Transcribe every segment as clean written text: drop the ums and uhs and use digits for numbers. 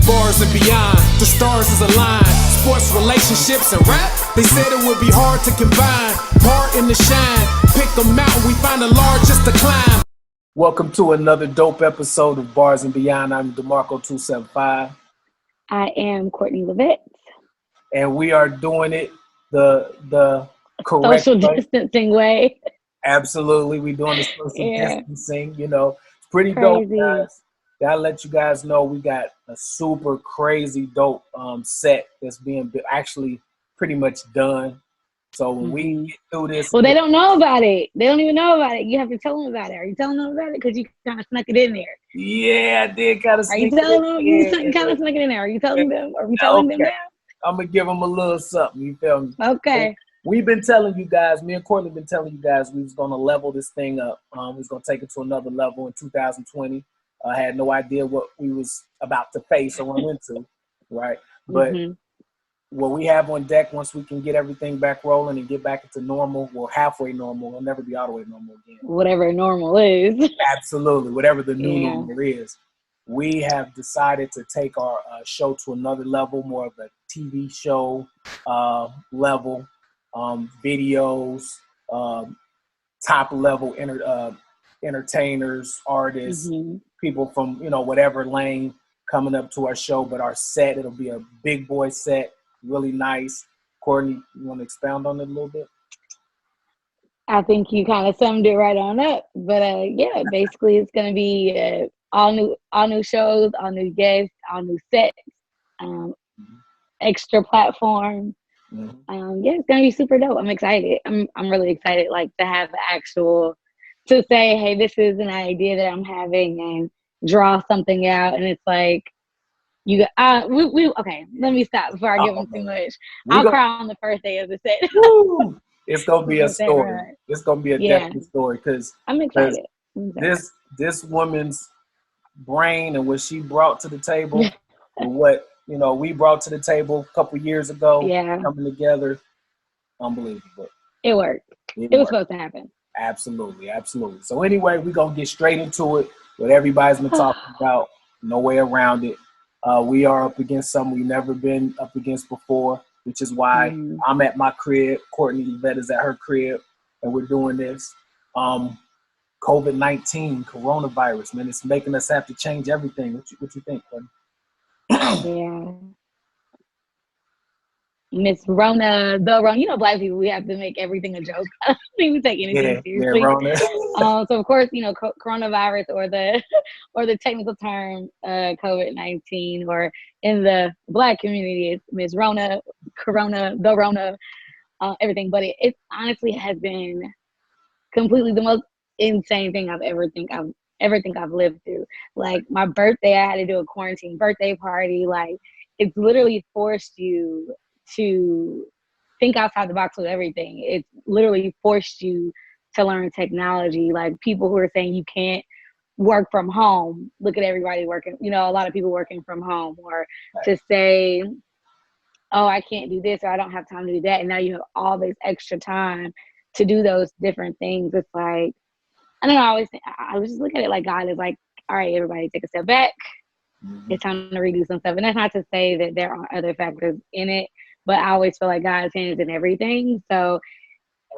bars and beyond. The stars is aligned. Sports, relationships, and rap. They said it would be hard to combine. Part in the shine. Pick a mountain, we find the largest to climb. Welcome to another dope episode of Bars and Beyond. I'm DeMarco275. I am Courtney Levitt. And we are doing it the correct social way. Distancing way. Absolutely. We're doing the social distancing. You know, it's pretty Crazy. dope, guys. Gotta let you guys know we got a super crazy dope set that's being actually pretty much done. So when we get through this... Well, they don't know about it. They don't even know about it. You have to tell them about it. Are you telling them about it? Because you kind of snuck it in there. Yeah, I did kind of snuck it in. Are you telling them? You kind of snuck it in there. Are you telling them? Are we telling them now? I'm going to give them a little something. You feel me? Okay. So we've been telling you guys, me and Courtney have been telling you guys we was going to level this thing up. We was going to take it to another level in 2020. I had no idea what we was about to face or run into, right? But what we have on deck, once we can get everything back rolling and get back into normal, well, halfway normal, we'll never be all the way normal again. Whatever normal is. Absolutely. Whatever the new normal is. We have decided to take our show to another level, more of a TV show level, videos, top level entertainers, artists, people from, whatever lane coming up to our show. But our set, it'll be a big boy set, really nice. Courtney, you want to expound on it a little bit? I think you kind of summed it right on up. But basically it's going to be all new shows, all new guests, all new sets, extra platform. It's gonna be super dope. I'm excited. I'm really excited, to have the actual, to say, hey, this is an idea that I'm having, and draw something out. And it's like, you okay. Let me stop before I give them too much. I'll cry on the first day of the set. It's gonna be a story. Right. It's gonna be a definite story because I'm excited. This woman's brain and what she brought to the table, and what we brought to the table a couple years ago, coming together, unbelievable. It worked. It was supposed to happen. Absolutely. So anyway, we're gonna get straight into it. What everybody's been talking about, no way around it. We are up against something we've never been up against before, which is why I'm at my crib. Courtney Yvette is at her crib, and we're doing this. COVID-19, coronavirus, man, it's making us have to change everything. What you think, Courtney? Yeah. Miss Rona, Black people, we have to make everything a joke. I don't think we take anything seriously. Yeah, Rona. So of course, coronavirus, or the technical term, COVID-19, or in the Black community, it's Miss Rona, Corona, the Rona, everything. But it honestly has been completely the most insane thing I've ever lived through. Like my birthday, I had to do a quarantine birthday party. Like it's literally forced you to think outside the box with everything. It's literally forced you to learn technology. Like people who are saying you can't work from home, look at everybody working, a lot of people working from home, or to say, oh, I can't do this, or I don't have time to do that. And now you have all this extra time to do those different things. It's like, I don't know, I was just looking at it like God is like, all right, everybody take a step back. It's time to redo some stuff. And that's not to say that there aren't other factors in it, but I always feel like God's hands in everything. So it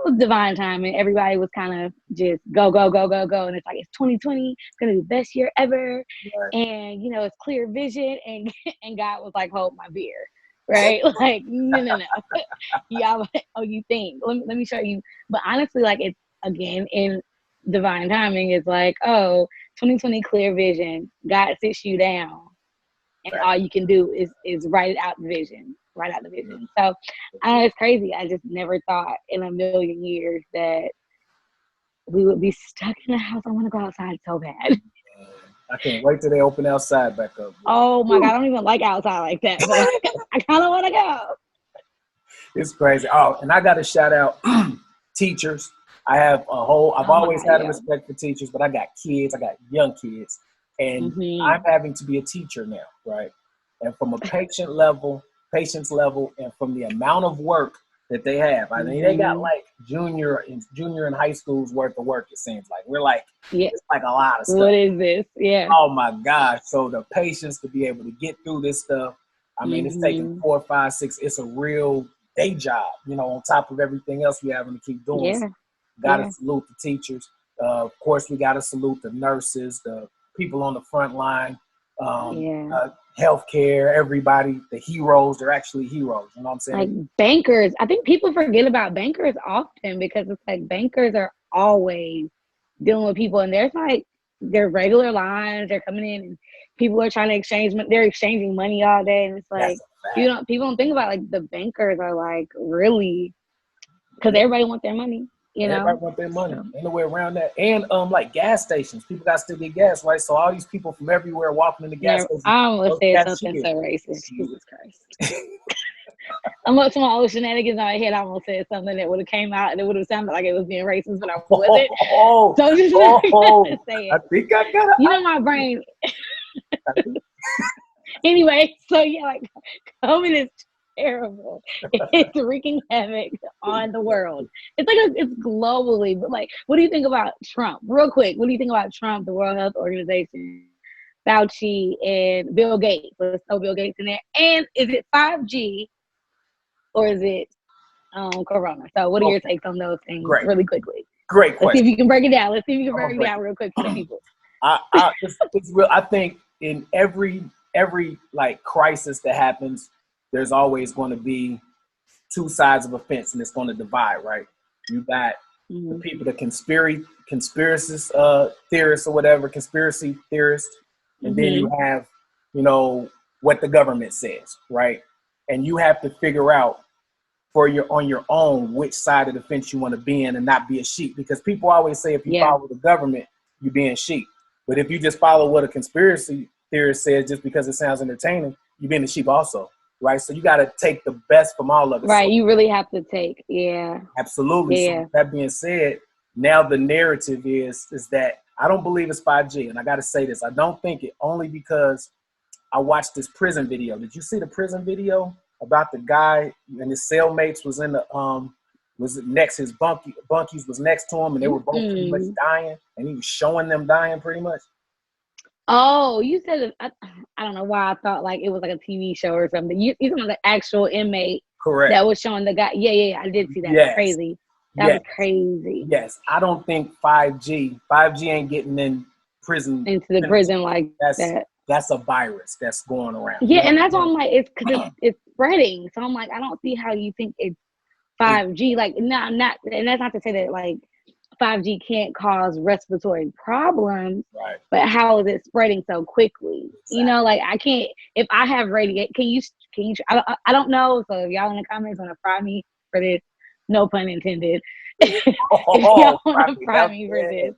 was divine timing. Everybody was kind of just go. And it's like, it's 2020. It's going to be the best year ever. Right. And, it's clear vision. And God was like, hold my beer. Right? Like, no. Yeah, you think. Let me show you. But honestly, it's, again, in divine timing, is like, 2020 clear vision. God sits you down, and all you can do is write out the vision. So I know it's crazy. I just never thought in a million years that we would be stuck in the house. I want to go outside so bad. I can't wait till they open outside back up. Oh my God, I don't even like outside like that, but I kind of want to go. It's crazy. Oh, and I got to shout out teachers. I've always had a respect for teachers, but I got kids. I got young kids, and I'm having to be a teacher now, right? And from a patience level, and from the amount of work that they have. I mean, they got like junior and high school's worth of work. It seems like we're like, it's like a lot of stuff. What is this? Yeah. Oh my God! So the patience to be able to get through this stuff. I mean, it's taking 4, 5, 6. It's a real day job, you know, on top of everything else we having to keep doing. Yeah. So gotta salute the teachers. Of course, we gotta salute the nurses, the people on the front line, healthcare, everybody, the heroes. They're actually heroes. You know what I'm saying? Like bankers. I think people forget about bankers often because it's like bankers are always dealing with people, and there's like their regular lines. They're coming in, and people are trying to exchange. They're exchanging money all day, and it's like people don't think about like the bankers are like really because everybody wants their money. You know, everybody want their money. Ain't no way around that. And like gas stations, people got to still get gas, right? So all these people from everywhere walking in the gas station. I almost said something so racist. Jesus Christ. Amongst my old shenanigans in my head, I almost said something that would have came out and it would have sounded like it was being racist, but I wasn't. So just say it. I think I got it. You know my brain. Anyway, so yeah, like COVID is terrible. It's wreaking havoc on the world. It's like it's globally, but like, what do you think about Trump? Real quick, what do you think about Trump, the World Health Organization, Fauci, and Bill Gates? Let's throw Bill Gates in there. And is it 5G or is it Corona? So, what are your takes on those things, really quickly? Great question. Let's see if you can break it down. Let's see if you can break it down real quick for the people. It's real. I think in every like crisis that happens, there's always going to be two sides of a fence, and it's going to divide, right? You got the people, the conspiracy theorists or whatever, conspiracy theorists, and then you have, you know, what the government says, right? And you have to figure out on your own which side of the fence you want to be in and not be a sheep, because people always say if you follow the government, you're being sheep. But if you just follow what a conspiracy theorist says just because it sounds entertaining, you're being a sheep also. Right, so you got to take the best from all of it. Right, so, you really have to take, absolutely. Yeah. So that being said, now the narrative is that I don't believe it's 5G, and I got to say this, I don't think it, only because I watched this prison video. Did you see the prison video about the guy and his cellmates was in the was next, his bunkies was next to him, and they were both pretty much dying, and he was showing them dying pretty much. Oh, you said I don't know why I thought like it was like a TV show or something. You talking about the actual inmate? Correct. That was showing the guy. Yeah, I did see that. Yes. Crazy. That was crazy. Yes, I don't think 5G ain't getting in prison into the prison like that. That's a virus that's going around. Yeah, and that's why I'm like, it's because it's spreading. So I'm like, I don't see how you think it's 5G. Like, not, and that's not to say that like 5G can't cause respiratory problems, right? But how is it spreading so quickly? Exactly. You know, like I can't. If I have radiation, can you? I don't know. So if y'all in the comments want to fry me for this, no pun intended. If y'all want to fry me for this,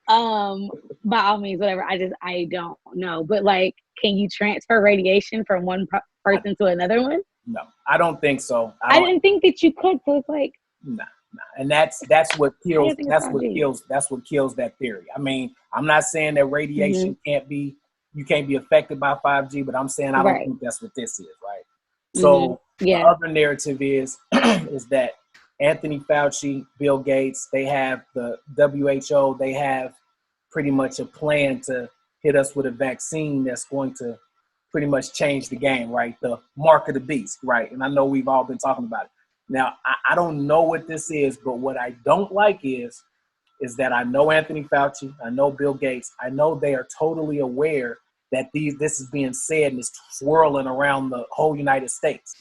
by all means, whatever. I don't know. But like, can you transfer radiation from one person to another one? No, I don't think so. I didn't think that you could. So it's like, nah. And that's what kills that theory. I mean, I'm not saying that radiation you can't be affected by 5G, but I'm saying I don't think that's what this is, right? So the other narrative is that Anthony Fauci, Bill Gates, they have the WHO, they have pretty much a plan to hit us with a vaccine that's going to pretty much change the game, right? The mark of the beast, right? And I know we've all been talking about it. Now, I don't know what this is, but what I don't like is that I know Anthony Fauci, I know Bill Gates, I know they are totally aware that this is being said and it's swirling around the whole United States.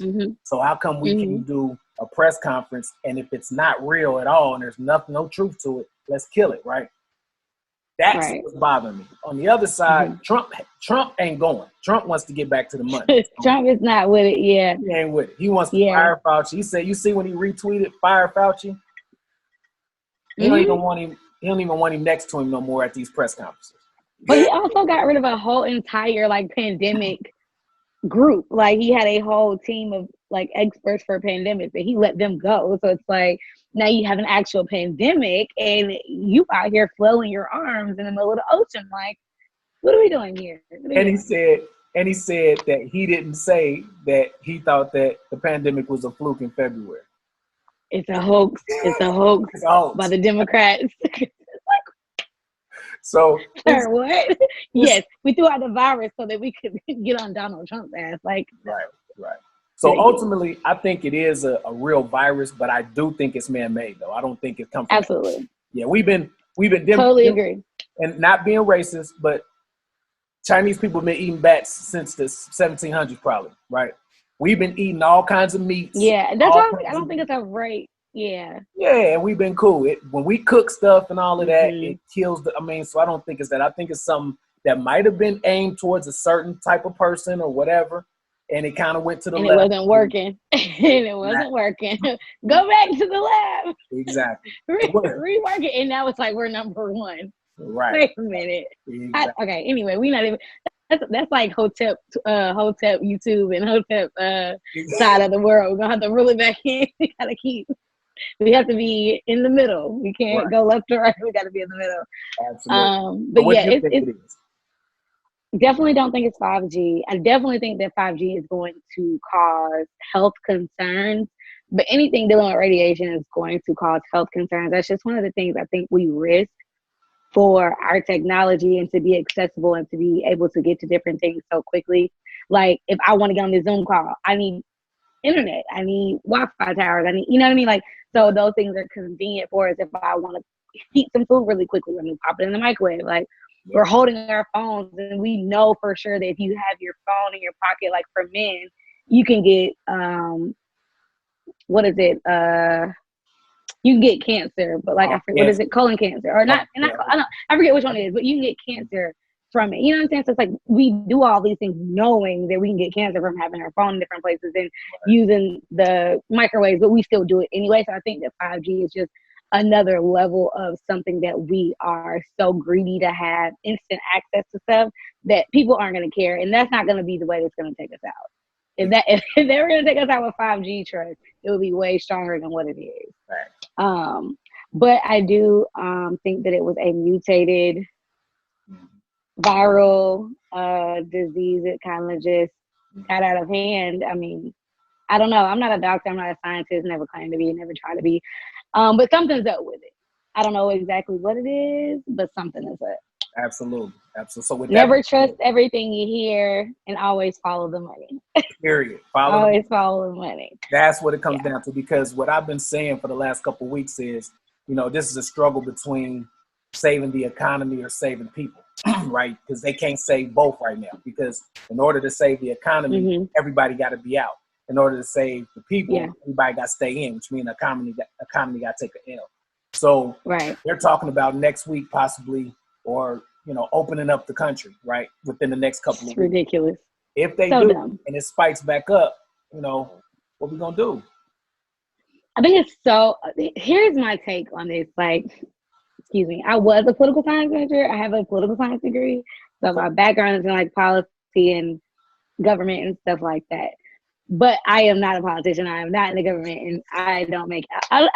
So how come we can do a press conference, and if it's not real at all and there's no truth to it, let's kill it, right? That's what's bothering me. On the other side, Trump ain't going. Trump wants to get back to the money. Trump is not with it, He ain't with it. He wants to fire Fauci. He said, you see when he retweeted, fire Fauci? He don't even want him. He don't even want him next to him no more at these press conferences. But he also got rid of a whole entire like pandemic group. Like he had a whole team of like experts for pandemics, but he let them go. So it's like now you have an actual pandemic and you out here flailing your arms in the middle of the ocean. Like, what are we doing here? He said that he didn't say that he thought that the pandemic was a fluke in February. It's a hoax. It's a hoax It's a hoax. by the Democrats. So Sir, what? Yes, we threw out the virus so that we could get on Donald Trump's ass. Like, right. So ridiculous. ultimately, I think it is a real virus, but I do think it's man-made, though. I don't think it comes from Absolutely. Yeah, we've been Totally agree. And not being racist, but Chinese people have been eating bats since the 1700s, probably, right? We've been eating all kinds of meats. Yeah, that's why I don't think it's a right. Yeah. Yeah, and we've been cool. When we cook stuff and all of that, it kills so I don't think it's that. I think it's something that might have been aimed towards a certain type of person or whatever, and it kind of went to the left. It wasn't working. And it wasn't working. Go back to the lab. Exactly. Rework it, and now it's like we're number one. Right. Wait a minute. Exactly. Okay. Anyway, we're not even. That's like Hotep YouTube and Hotep side of the world. We're gonna have to reel it back in. We have to be in the middle. We can't go left or right. We got to be in the middle. Absolutely. But what yeah, do you think it is? Definitely don't think it's 5G. I definitely think that 5G is going to cause health concerns. But anything dealing with radiation is going to cause health concerns. That's just one of the things I think we risk for our technology and to be accessible and to be able to get to different things so quickly. Like if I want to get on this Zoom call, I need internet, I need Wi-Fi towers, I need, you know what I mean? Like, so those things are convenient for us if I want to heat some food really quickly. Let me pop it in the microwave. Like we're holding our phones and we know for sure that if you have your phone in your pocket, like for men, you can get, you can get cancer, but like I forget, what is it? Colon cancer or not? I forget which one it is, but you can get cancer from it. You know what I'm saying? So it's like we do all these things knowing that we can get cancer from having our phone in different places and using the microwaves, but we still do it anyway. So I think that 5G is just another level of something that we are so greedy to have instant access to stuff that people aren't going to care, and that's not going to be the way that's going to take us out. If they were going to take us out with 5G trust, it would be way stronger than what it is. Right. But I do think that it was a mutated viral disease. It kind of just got out of hand. I mean, I don't know. I'm not a doctor. I'm not a scientist. Never claimed to be. Never tried to be. But something's up with it. I don't know exactly what it is, but something is up. Absolutely. So with never trust everything you hear and always follow the money. Period. Always follow the money. That's what it comes down to, because what I've been saying for the last couple of weeks is, this is a struggle between saving the economy or saving people, right? Because they can't save both right now, because in order to save the economy, everybody got to be out. In order to save the people, everybody got to stay in, which means the economy got to take an L. So they're talking about next week possibly, or opening up the country, right, within the next couple of weeks. Ridiculous. If they do, and it spikes back up, what we gonna do? I think it's so. Here's my take on this. Like, excuse me, I was a political science major. I have a political science degree, so my background is in like policy and government and stuff like that. But I am not a politician. I am not in the government, and I don't make. I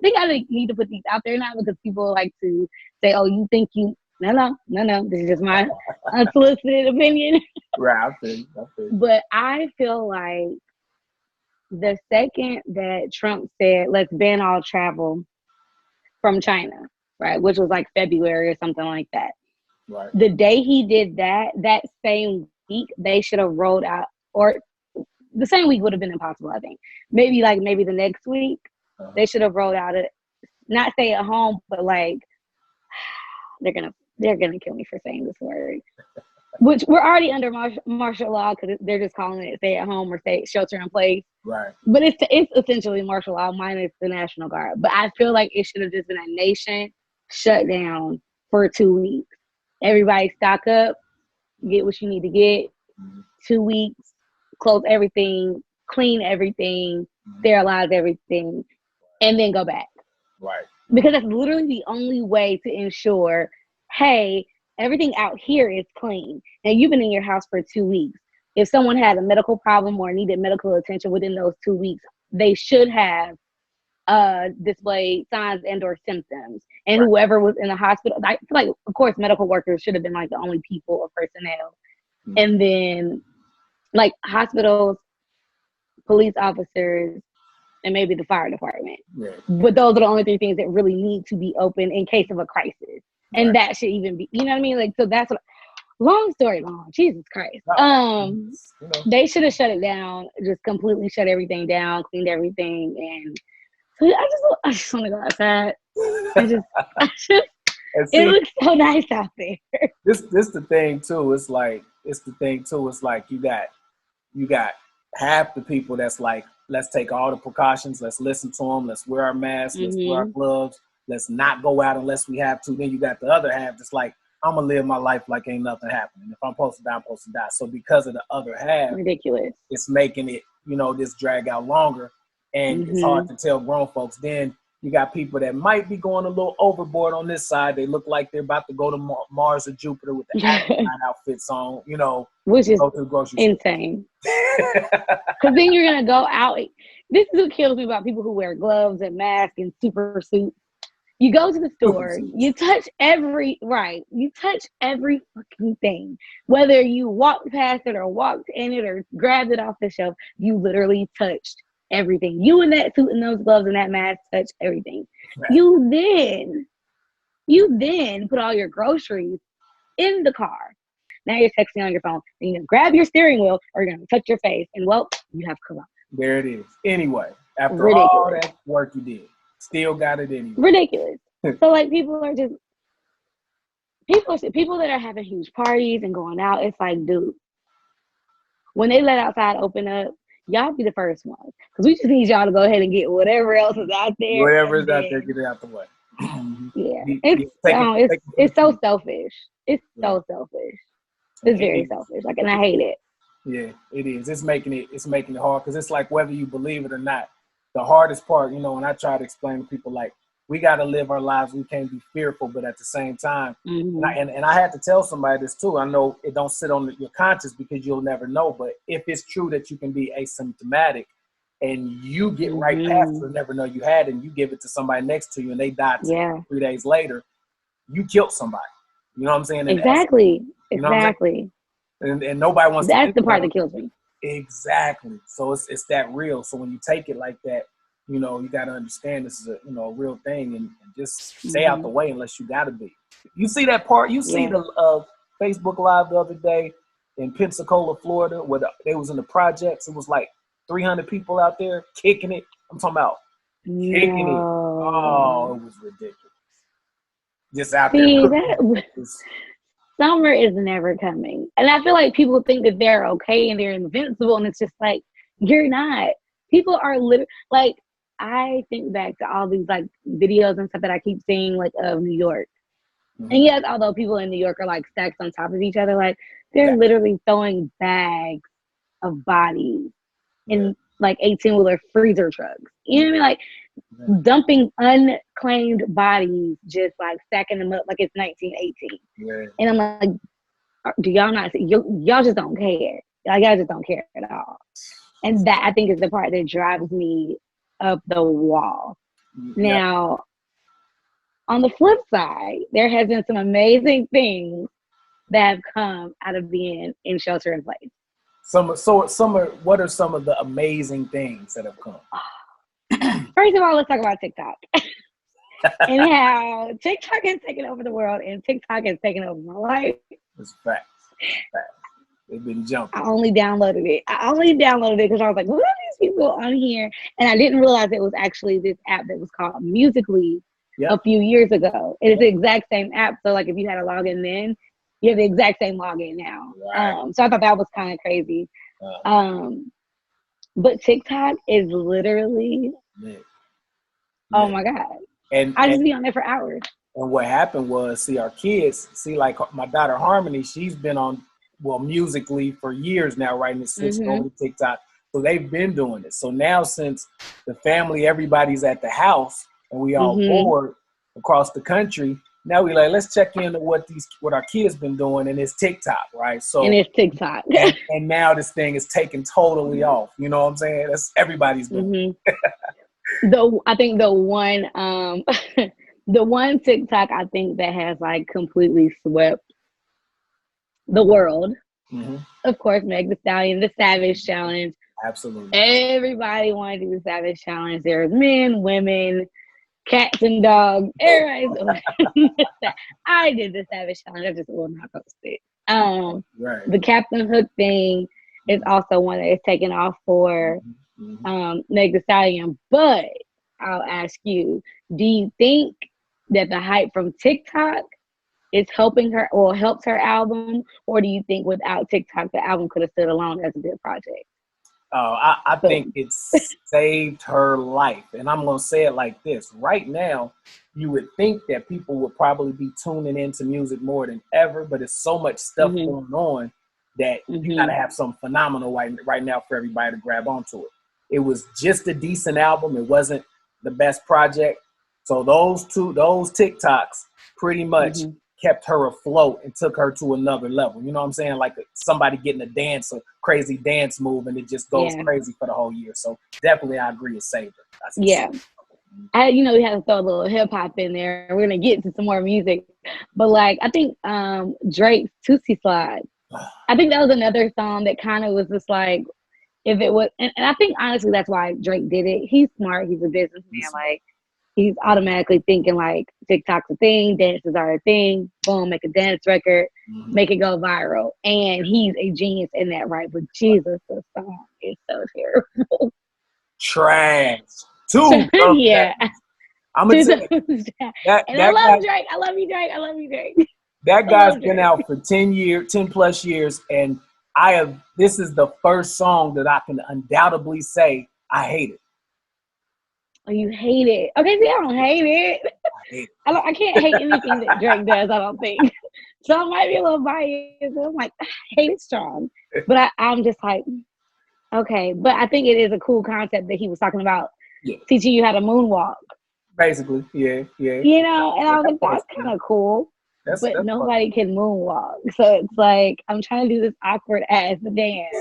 think I need to put these out there now, because people like to say, "Oh, you think you." No. This is just my unsolicited opinion. Right, I feel. But I feel like the second that Trump said, let's ban all travel from China, right, which was like February or something like that. Right. The day he did that, that same week, they should have rolled out, or the same week would have been impossible, I think. Maybe the next week, they should have rolled out not stay at home, but like, they're gonna kill me for saying this word, which we're already under martial law, because they're just calling it stay at home or stay shelter in place. Right. But it's essentially martial law minus the National Guard. But I feel like it should have just been a nation shut down for 2 weeks. Everybody stock up, get what you need to get. 2 weeks, close everything, clean everything, sterilize everything, and then go back. Right. Because that's literally the only way to ensure, hey, everything out here is clean. And you've been in your house for 2 weeks. If someone had a medical problem or needed medical attention within those 2 weeks, they should have displayed signs and or symptoms. And whoever was in the hospital, I feel like, of course, medical workers should have been like the only people or personnel. And then like hospitals, police officers, and maybe the fire department. Yeah. But those are the only 3 things that really need to be open in case of a crisis. And that should even be, you know what I mean? Like, so that's what, long story long, Jesus Christ. They should have shut it down, just completely shut everything down, cleaned everything. And so I just want to go outside. It looks so nice out there. This the thing too. It's like you got half the people that's like, let's take all the precautions, let's listen to them, let's wear our masks, let's wear our gloves, let's not go out unless we have to. Then you got the other half that's like, I'm gonna live my life like ain't nothing happening. If I'm supposed to die, I'm supposed to die. So because of the other half, ridiculous, it's making it, this drag out longer, and it's hard to tell grown folks. Then you got people that might be going a little overboard on this side. They look like they're about to go to Mars or Jupiter with the astronaut outfits on, which is insane. Because then you're gonna go out. This is what kills me about people who wear gloves and masks and super suits. You go to the store, you touch every fucking thing. Whether you walked past it or walked in it or grabbed it off the shelf, you literally touched everything. You in that suit and those gloves and that mask touched everything. Right. You then put all your groceries in the car. Now you're texting on your phone. And you're going to grab your steering wheel or you're going to touch your face. And, well, you have corona. There it is. Anyway, after all that work you did, still got it anyway. Ridiculous. So, like, people that are having huge parties and going out, it's like, dude, when they let outside open up, y'all be the first ones. Because we just need y'all to go ahead and get whatever else is out there. Whatever is out there, get it out the way. Yeah. It's so selfish. It's so selfish. It's very selfish. Like, and I hate it. Yeah, it is. It's making it hard because it's like whether you believe it or not, the hardest part, and I try to explain to people, like, we got to live our lives. We can't be fearful, but at the same time, and I had to tell somebody this too. I know it don't sit on your conscience because you'll never know, but if it's true that you can be asymptomatic and you get right past it and never know you had it, and you give it to somebody next to you and they die 3 days later, you killed somebody. You know what I'm saying? Exactly. Exactly. And nobody wants to. That's the part that kills me. Exactly. So it's that real. So when you take it like that, you got to understand this is a real thing, and just stay out the way unless you got to be. You see that part? You see the Facebook Live the other day in Pensacola, Florida, where they was in the projects. It was like 300 people out there kicking it. I'm talking about kicking it. Oh, it was ridiculous. Just out there. Summer is never coming. And I feel like people think that they're okay and they're invincible, and it's just like, you're not. People are literally, like, I think back to all these, like, videos and stuff that I keep seeing, like, of New York. And yes, although people in New York are, like, stacked on top of each other, like, they're literally throwing bags of bodies in, like, 18-wheeler freezer trucks. You know what I mean? Like, dumping unclaimed bodies, just, like, stacking them up like it's 1918. And I'm like, do y'all not see? Y'all just don't care. Y'all just don't care at all. And that, I think, is the part that drives me up the wall. Now, on the flip side, there has been some amazing things that have come out of being in shelter in place. What are some of the amazing things that have come? First of all, let's talk about TikTok. And how TikTok has taken over the world and TikTok has taken over my life. It's facts. They've been jumping. I only downloaded it because I was like, what are these people on here? And I didn't realize it was actually this app that was called Musical.ly a few years ago. It's the exact same app. So, like, if you had a login then, you have the exact same login now. Right. So I thought that was kind of crazy. But TikTok is literally, oh my God. And I just be on there for hours. And what happened was, our kids, like my daughter Harmony, she's been on, Musical.ly for years now, right? And it's switched over to TikTok. So they've been doing it. So now, since the family, everybody's at the house and we all bored across the country, now we like, let's check into what our kids been doing, and it's TikTok, right? So and it's TikTok. and now this thing is taking totally off. You know what I'm saying? That's everybody's doing. I think the one the one TikTok I think that has, like, completely swept the world, of course, Meg Thee Stallion, the Savage Challenge, Absolutely. Everybody wanted to do the Savage Challenge. There was men, women, cats and dogs. Everybody's I did the Savage Challenge. I just will not post it. Right. The Captain Hook thing is also one that is taken off for Meg Thee Stallion. But I'll ask you, do you think that the hype from TikTok is helping her or helps her album? Or do you think without TikTok, the album could have stood alone as a good project? I think it's saved her life. And I'm going to say it like this. Right now, you would think that people would probably be tuning into music more than ever, but there's so much stuff going on that you got to have something phenomenal right now for everybody to grab onto it. It was just a decent album. It wasn't the best project. So those TikToks pretty much kept her afloat and took her to another level. You know what I'm saying? Like somebody getting a crazy dance move, and it just goes crazy for the whole year. So definitely, I agree, it saved her. Yeah. We had to throw a little hip hop in there. We're gonna get to some more music, but like I think Drake's Tootsie Slide. I think that was another song that kind of was just like, if it was, and I think honestly that's why Drake did it. He's smart. He's a businessman. Like he's automatically thinking like TikTok's a thing, dances are a thing. Boom, make a dance record, make it go viral, and he's a genius in that. Right? But Jesus, the song is so terrible. Trash. Yeah. I'm gonna tell you, I love Drake. I love you, Drake. I love you, Drake. That guy's been out for 10 plus years, and this is the first song that I can undoubtedly say I hate it. Oh, you hate it? Okay, see, I don't hate it. I hate it. I can't hate anything that Drake does, I don't think. So I might be a little biased. I'm like, I hate it strong. But I'm just like, okay. But I think it is a cool concept that he was talking about, teaching you how to moonwalk. Basically, yeah. You know, and I was like, that's kind of cool. That's nobody can moonwalk. So it's like, I'm trying to do this awkward ass dance.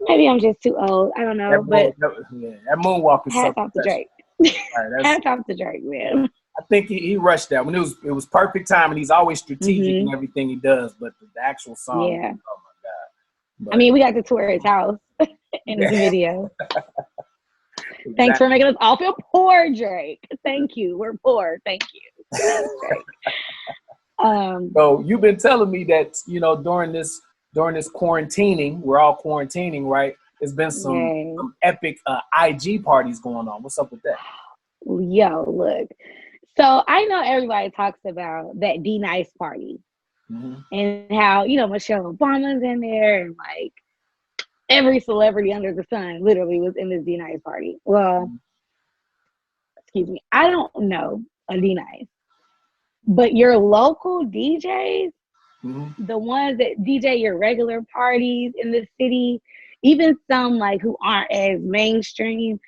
Maybe I'm just too old. I don't know. That moonwalk is hats off to Drake. Hats off to Drake, man. I think he rushed that when it was perfect time, and he's always strategic in everything he does. But the actual song, oh my god! But, I mean, we got to tour his house in this video. Exactly. Thanks for making us all feel poor, Drake. Thank you. We're poor. Thank you. So you've been telling me that during this quarantining, we're all quarantining, right? There's been some epic IG parties going on. What's up with that? Yo, look. So I know everybody talks about that D Nice party and how, Michelle Obama's in there and like every celebrity under the sun literally was in this D Nice party. Well, excuse me. I don't know a D Nice, but your local DJs, the ones that DJ your regular parties in the city, even some like who aren't as mainstream,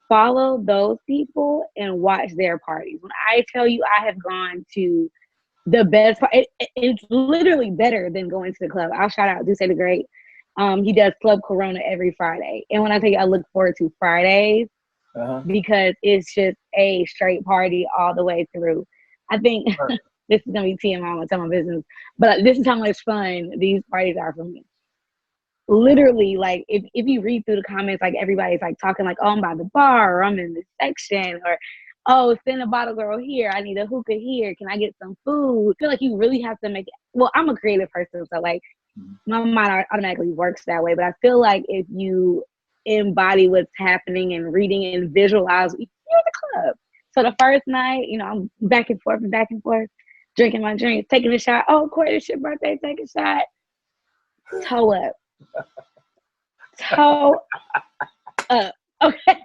follow those people and watch their parties. When I tell you I have gone to the best part, it's literally better than going to the club. I'll shout out Duce the Great. He does Club Corona every Friday. And when I tell you I look forward to Fridays because it's just a straight party all the way through. I think this is going to be TMI, I'm going to tell my business, but this is how much fun these parties are for me. Literally, like, if you read through the comments, like, everybody's, like, talking, like, oh, I'm by the bar, or I'm in this section, or, oh, send a bottle girl here, I need a hookah here, can I get some food? I feel like you really have to make it. Well, I'm a creative person, so, like, my mind automatically works that way, but I feel like if you embody what's happening and reading and visualize, you're in the club. So the first night, I'm back and forth, drinking my drinks, taking a shot. Oh, Corey, it's your birthday, take a shot. Toe up. Okay.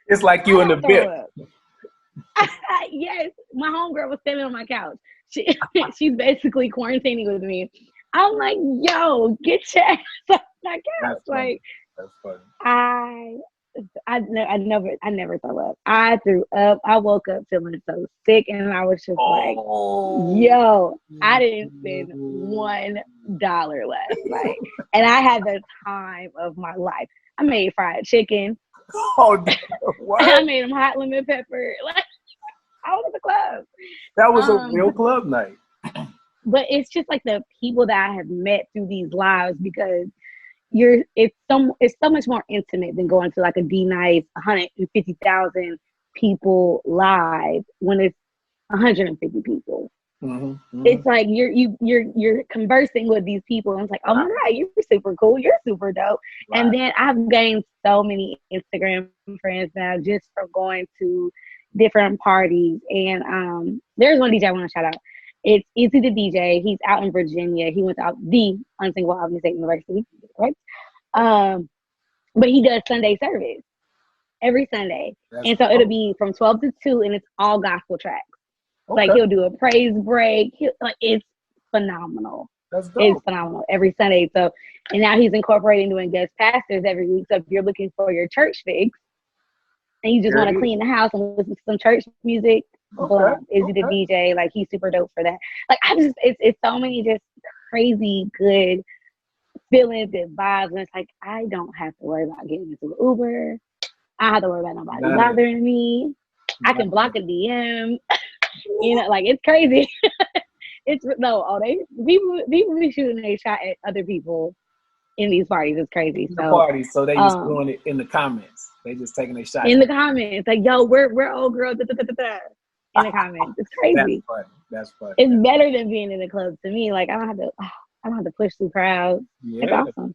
It's like you in the bit. Yes, my homegirl was standing on my couch. She's basically quarantining with me. I'm like, yo, get your ass off my couch. That's funny. I never throw up. I threw up. I woke up feeling so sick, and I was just like, yo, I didn't spend $1 left. Like, and I had the time of my life. I made fried chicken. Oh, what? I made them hot lemon pepper. Like, I was at the club. That was a real club night. But it's just like the people that I have met through these lives, because it's so much more intimate than going to like a D-Nice 150,000 people live when it's 150 people. Mm-hmm, mm-hmm. It's like you're conversing with these people, and it's like, oh my God, you're super cool, you're super dope. Right. And then I've gained so many Instagram friends now just from going to different parties. And there's one DJ I want to shout out. It's Easy the DJ. He's out in Virginia. He went to the Unsinkable Albany State University, right? But he does Sunday service every Sunday. And so it'll be from 12 to 2, and it's all gospel tracks. Okay. Like he'll do a praise break. It's phenomenal. That's dope. It's phenomenal every Sunday. So, and now he's incorporating doing guest pastors every week. So if you're looking for your church fix and you just want to clean the house and listen to some church music, Izzy the DJ, like he's super dope for that. Like it's so many just crazy good feelings and vibes, and it's like I don't have to worry about getting into the Uber. I don't have to worry about nobody bothering me. I can block a DM. You know, like it's crazy. People be shooting a shot at other people in these parties. It's crazy. So they just doing it in the comments. They just taking a shot in the comments. Like, yo, we're old girl. In the comments, it's crazy. That's funny. It's better than being in the club to me. Like I don't have to push through crowds. Yeah. It's awesome.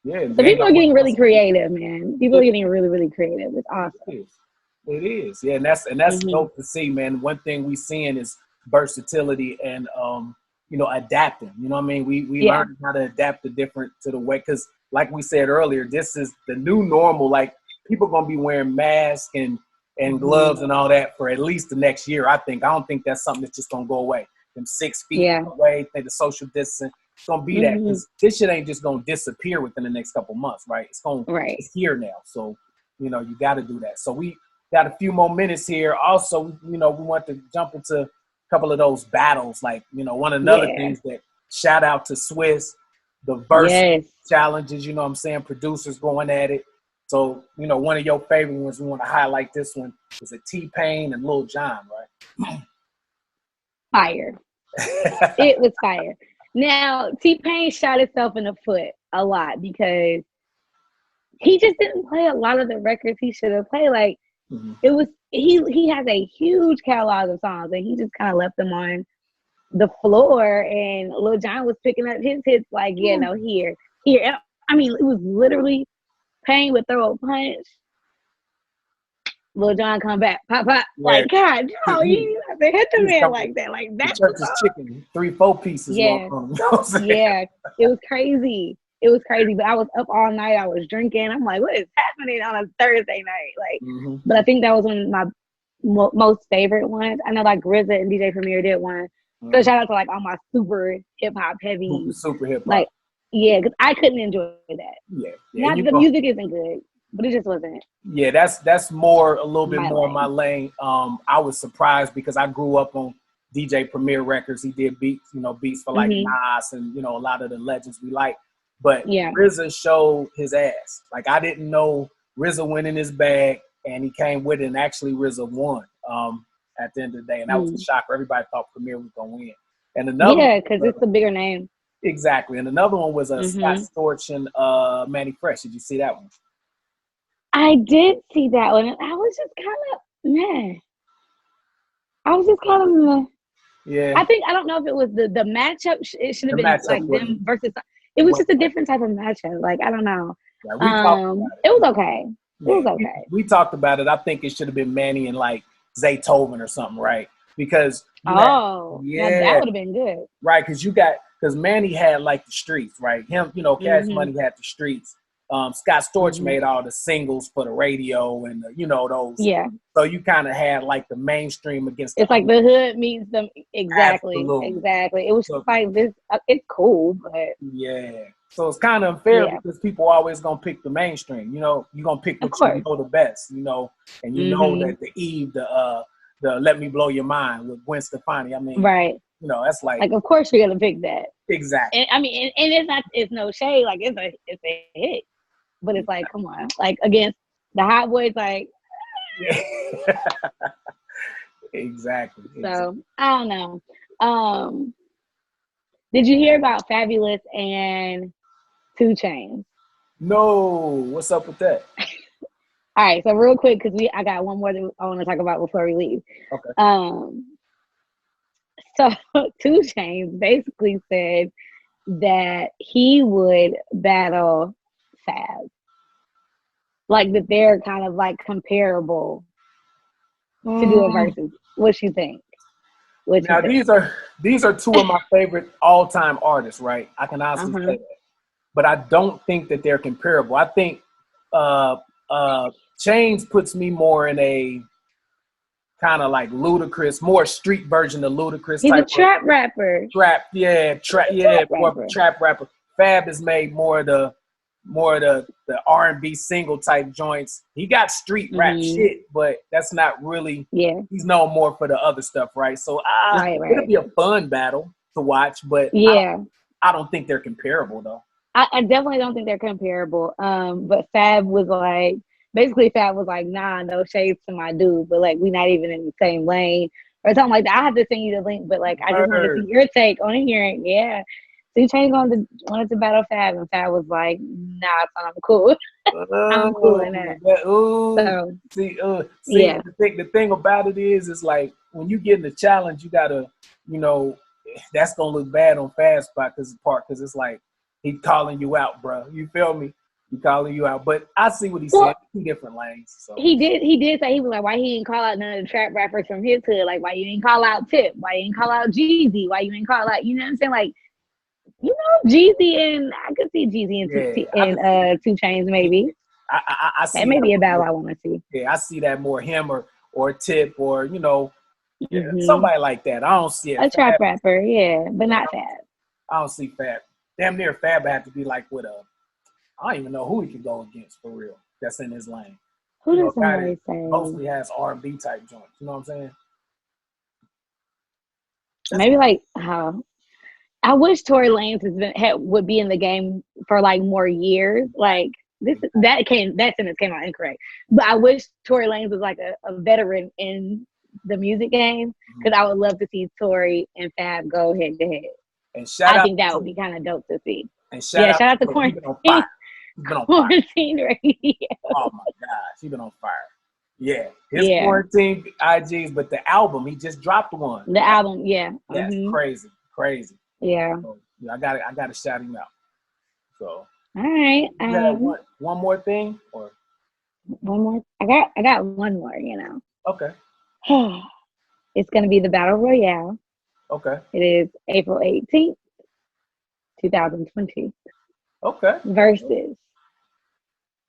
Yeah. So people are getting really creative, man. People are getting really, really creative. It's awesome. It is. Yeah, and that's dope to see, man. One thing we seeing is versatility and adapting. You know what I mean? We learn how to adapt to the way, because like we said earlier, this is the new normal. Like people gonna be wearing masks and gloves and all that for at least the next year. I don't think that's something that's just gonna go away. Them 6 feet away, the social distance. It's gonna be that, because this shit ain't just gonna disappear within the next couple months, right? It's here now. So, you got to do that. So we got a few more minutes here. Also, we want to jump into a couple of those battles. Like, one of the other things that shout out to Swiss, the verse challenges, you know what I'm saying? Producers going at it. So, one of your favorite ones, we want to highlight this one, is a T-Pain and Lil Jon, right? Fire. It was fire. Now, T-Pain shot himself in the foot a lot because he just didn't play a lot of the records he should have played. Like, it was he has a huge catalog of songs, and he just kind of left them on the floor. And Lil Jon was picking up his hits, like, here. I mean, it was literally Pain would throw a punch, Lil Jon come back, pop. Like, God, no, you have to hit the man like that. Like that. Church's chicken, 3-4 pieces. Yeah, yeah, it was crazy. It was crazy, but I was up all night. I was drinking. I'm like, what is happening on a Thursday night? Like, but I think that was one of my most favorite ones. I know like RZA and DJ Premier did one. So shout out to like all my super hip hop heavy, super hip hop. Like, yeah, because I couldn't enjoy that. Yeah. Not the music isn't good, but it just wasn't. Yeah, that's more a little bit more my lane. I was surprised because I grew up on DJ Premier records. He did beats for like Nas and a lot of the legends we like. But RZA showed his ass. Like, I didn't know RZA went in his bag, and he came with it, and actually RZA won at the end of the day. And that was a shocker. Everybody thought Premier was going to win. And another because it's a bigger name. Exactly. And another one was Scott Storch and Manny Fresh. Did you see that one? I did see that one. And I was just kind of meh. Yeah. I don't know if it was the matchup. It should have been like them versus. It was just a different type of matchup. Like, I don't know. Yeah, it was okay. It was okay. We talked about it. I think it should have been Manny and like Zaytoven or something, right? Because that would have been good, right? Because Manny had like the streets, right? Him, Cash Money had the streets. Scott Storch made all the singles for the radio and those. Yeah. So you kind of had like the mainstream against. It's like the hood meets them. Exactly. Absolutely. Exactly. It was just like this. It's cool, but yeah. So it's kind of unfair because people are always gonna pick the mainstream. You're gonna pick what you know the best. And know that the Eve, the Let Me Blow Your Mind with Gwen Stefani. I mean, right. That's like of course you're gonna pick that. Exactly. And, I mean, and it's no shade. Like it's a hit. But it's like, come on, like against the Hot Boys, like. Exactly. So I don't know. Did you hear about Fabulous and 2 Chainz? No, what's up with that? All right, so real quick, because I got one more that I want to talk about before we leave. Okay. So 2 Chainz basically said that he would battle Fab, like that they're kind of like comparable to do a versus. What you think? Now these are two of my favorite all-time artists, right? I can honestly say that, but I don't think that they're comparable. I think Chainz puts me more in a kind of like Ludacris, more street version of Ludacris. He's type a trap rapper. Trap, yeah, more of a trap rapper. Fab is made more of the R&B single type joints. He got street rap shit, but that's not really. Yeah, he's known more for the other stuff, right? So right. It'll be a fun battle to watch, but yeah, I don't think they're comparable though. I definitely don't think they're comparable. But Fab was like, basically Fab was like, nah, no shades to my dude, but like we not even in the same lane or something like that. I have to send you the link, but like I just wanted to see your take on it here. Yeah. So you changed wanted to battle Fab, and Fab was like, nah, son, I'm cool. I'm cool in that. Yeah. The thing about it is like when you get in the challenge, you gotta, that's gonna look bad on Fab spot because it's like he's calling you out, bro. You feel me? He calling you out. But I see what he said. 2 different lanes. So. He did say, he was like, why he didn't call out none of the trap rappers from his hood? Like, why you didn't call out Tip? Why you didn't call out Jeezy? Why you didn't call out, you know what I'm saying? Like, Jeezy and I could see Jeezy and 2 Chainz maybe. I see that may be a battle I want to see. Yeah, I see that more him or Tip or somebody like that. I don't see it. A trap rapper, yeah, but not Fab. I don't see Fab. Damn near Fab have to be like with I don't even know who he could go against for real. That's in his lane. Who does somebody say? Mostly has R&B type joints. You know what I'm saying? Maybe like I wish Tory Lanez would be in the game for like more years. Like that sentence came out incorrect. But I wish Tory Lanez was like a veteran in the music game because I would love to see Tory and Fab go head to head. And I think that would be kind of dope to see. And shout out to Quarantine. He's been on fire. Quarantine Radio. Oh my gosh, he's been on fire. Yeah, his Quarantine IGs, but the album he just dropped one. The album, yeah, that's crazy. Yeah. So, I got to shout him out. So. All right. One more thing, or one more. I got one more. Okay. It's gonna be the Battle Royale. Okay. It is April 18th, 2020. Okay. Versus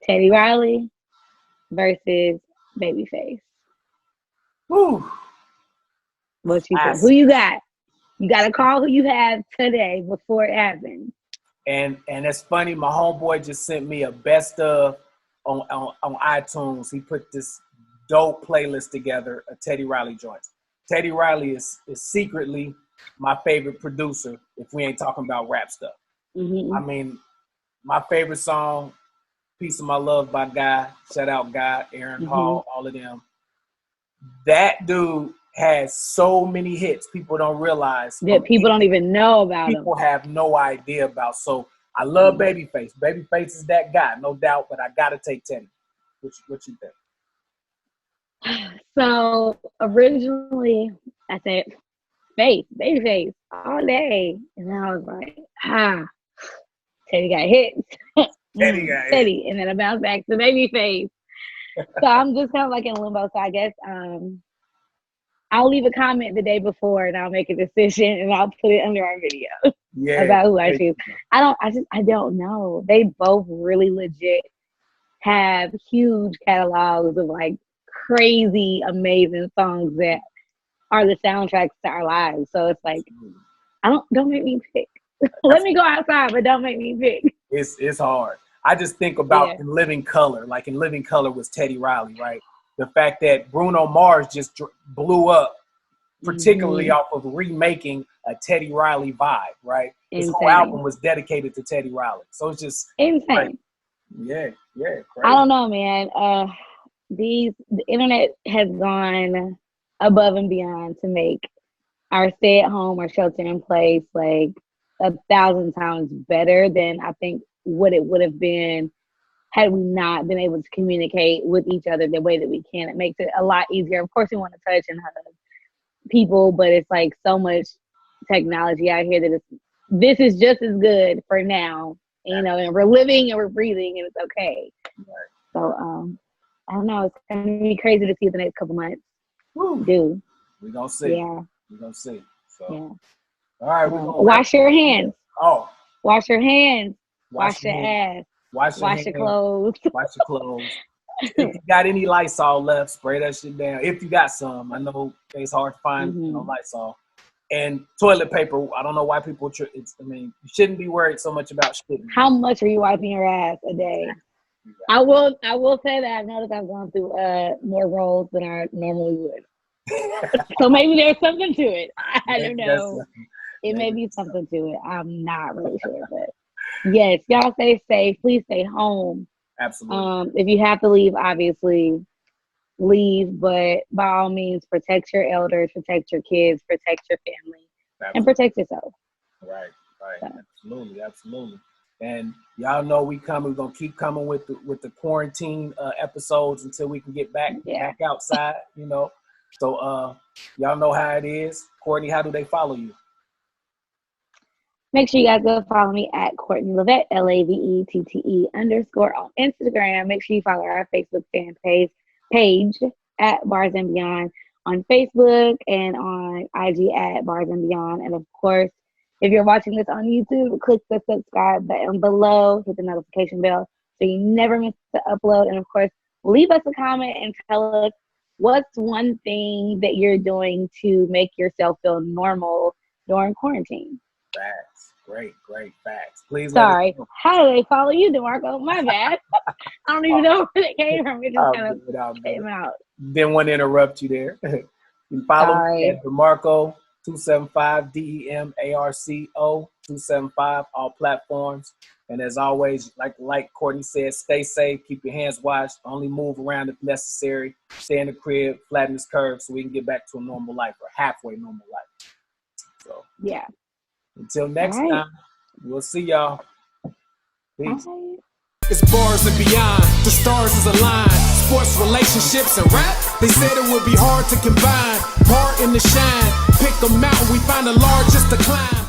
Teddy Riley versus Babyface. Woo. What you think? Who you got? You got to call who you have today before it happens. And it's funny. My homeboy just sent me a best of on iTunes. He put this dope playlist together of Teddy Riley joints. Teddy Riley is secretly my favorite producer if we ain't talking about rap stuff. Mm-hmm. I mean, my favorite song, Piece of My Love by Guy. Shout out Guy, Aaron Paul, all of them. That dude has so many hits people don't realize. That people don't even know about him. People have no idea about. So I love Babyface. Babyface is that guy, no doubt, but I got to take Teddy. What you think? So originally I said Babyface all day. And then I was like, Teddy got hits. Teddy. And then I bounced back to Babyface. So I'm just kind of like in limbo. So I guess I'll leave a comment the day before and I'll make a decision and I'll put it under our video about who I choose. I don't know. They both really legit have huge catalogs of like crazy, amazing songs that are the soundtracks to our lives. So it's like, don't make me pick. Let me go outside, but don't make me pick. It's hard. I just think about In Living Color. Like In Living Color was Teddy Riley, right? The fact that Bruno Mars just blew up, particularly off of remaking a Teddy Riley vibe, right? His whole album was dedicated to Teddy Riley. So it's just insane. Yeah, crazy. I don't know, man. The internet has gone above and beyond to make our stay-at-home or shelter-in-place like 1,000 times better than I think what it would have been had we not been able to communicate with each other the way that we can. It makes it a lot easier. Of course, we want to touch and hug people, but it's like so much technology out here that this is just as good for now, you know, and we're living and we're breathing and it's okay. So, I don't know. It's going to be crazy to see the next couple months. We're going to see. Yeah. We're going to see. So, yeah. All right. Wash your hands. Oh. Wash your hands. Wash your ass. Wash your clothes. Wash your clothes. If you got any Lysol left, spray that shit down. If you got some, I know it's hard to find Lysol. And toilet paper. I don't know why people. You shouldn't be worried so much about shit. How much are you wiping your ass a day? I will say that I've noticed I've gone through more rolls than I normally would. So maybe there's something to it. I don't know. It may be something to it. I'm not really sure, but yes, y'all stay safe. Please stay home. Absolutely. If you have to leave, obviously leave, but by all means, protect your elders, protect your kids, protect your family, and protect yourself. Right. So. Absolutely. And y'all know we're gonna keep coming with the quarantine episodes until we can get back outside, you know. So y'all know how it is. Courtney, how do they follow you? Make sure you guys go follow me at Courtney Lavette, LAVETTE _ on Instagram. Make sure you follow our Facebook fan page at Bars and Beyond on Facebook and on IG at Bars and Beyond. And of course, if you're watching this on YouTube, click the subscribe button below, hit the notification bell so you never miss the upload. And of course, leave us a comment and tell us what's one thing that you're doing to make yourself feel normal during quarantine. Facts. Great facts. Please. Sorry. How do they follow you, DeMarco? My bad. I don't even know where it came from. It just kind of came out. Didn't want to interrupt you there. You can follow me at DeMarco 275 DEMARCO 275 all platforms. And as always, like Courtney said, stay safe, keep your hands washed, only move around if necessary, stay in the crib, flatten this curve so we can get back to a normal life or halfway normal life. So yeah. Until next time, we'll see y'all. Peace. Bye. It's Bars and Beyond, the stars is aligned. Sports, relationships, and rap, they said it would be hard to combine. Part in the shine, pick 'em out, we find the largest to climb.